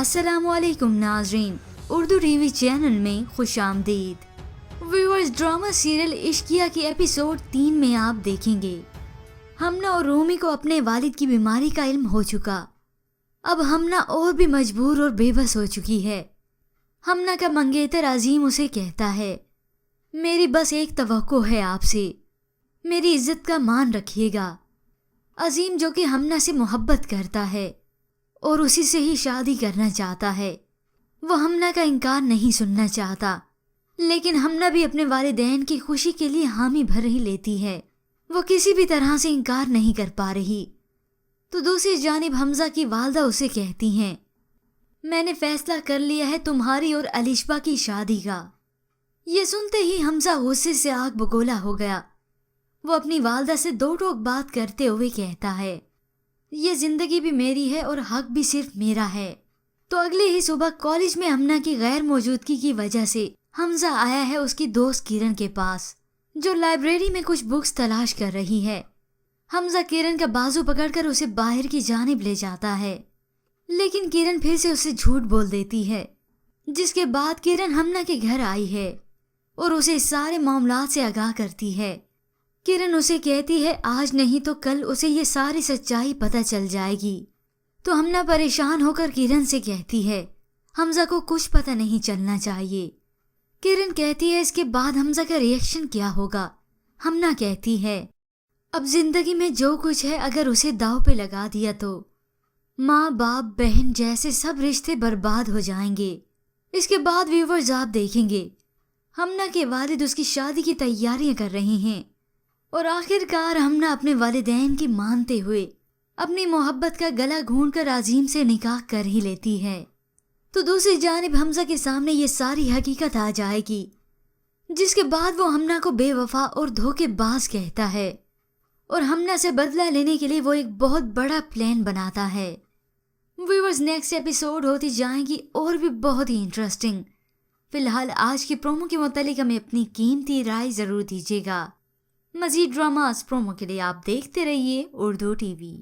अस्सलामुअलैकुम नाज़रीन, Urdu TV channel में खुश आमदीद। व्यूअर्स, ड्रामा सीरियल इश्किया के एपिसोड 3 में आप देखेंगे हमना और रोमी को अपने वालिद की बीमारी का इल्म हो चुका। अब हमना और भी मजबूर और बेबस हो चुकी है। हमना का मंगेतर अजीम उसे कहता है, मेरी बस एक तवक्को है आपसे, मेरी इज्जत का मान रखिएगा। अजीम जो कि हमना से मोहब्बत करता है और उसी से ही शादी करना चाहता है, वो हमना का इनकार नहीं सुनना चाहता, लेकिन हमना भी अपने वालिदैन की खुशी के लिए हामी भर ही लेती है। वो किसी भी तरह से इनकार नहीं कर पा रही। तो दूसरी जानिब हमजा की वालदा उसे कहती हैं, मैंने फैसला कर लिया है तुम्हारी और अलिशबा की शादी का। ये सुनते ही हमजा गुस्से से आग बगोला हो गया। वो अपनी वालदा से दो टोक बात करते हुए कहता है, ये जिंदगी भी मेरी है और हक भी सिर्फ मेरा है। तो अगले ही सुबह कॉलेज में हमना की गैर मौजूदगी की वजह से हमजा आया है उसकी दोस्त किरण के पास, जो लाइब्रेरी में कुछ बुक्स तलाश कर रही है। हमजा किरण का बाजू पकड़कर उसे बाहर की जानिब ले जाता है, लेकिन किरण फिर से उसे झूठ बोल देती है। जिसके बाद किरण हमना के घर आई है और उसे सारे मामलात से आगाह करती है। किरण उसे कहती है आज नहीं तो कल उसे ये सारी सच्चाई पता चल जाएगी। तो हमना परेशान होकर किरण से कहती है, हमजा को कुछ पता नहीं चलना चाहिए। किरण कहती है इसके बाद हमजा का रिएक्शन क्या होगा। हमना कहती है, अब जिंदगी में जो कुछ है अगर उसे दाव पे लगा दिया तो माँ बाप बहन जैसे सब रिश्ते बर्बाद हो जाएंगे। इसके बाद व्यूवर्स आप देखेंगे हमना के वालिद उसकी शादी की तैयारियां कर रहे हैं और आखिरकार हमना अपने वालिदैन की मानते हुए अपनी मोहब्बत का गला घूंढकर अजीम से निकाह कर ही लेती है। तो दूसरी जानिब हमजा के सामने ये सारी हकीकत आ जाएगी, जिसके बाद वो हमना को बेवफा और धोखेबाज कहता है और हमना से बदला लेने के लिए वो एक बहुत बड़ा प्लान बनाता है। व्यूअर्स, नेक्स्ट एपिसोड होती जाएंगी और भी बहुत ही इंटरेस्टिंग। फिलहाल आज की प्रोमो के मुतालिक हमें अपनी कीमती राय जरूर दीजिएगा। मजीद ड्रामास प्रोमो के लिए आप देखते रहिए उर्दू टीवी।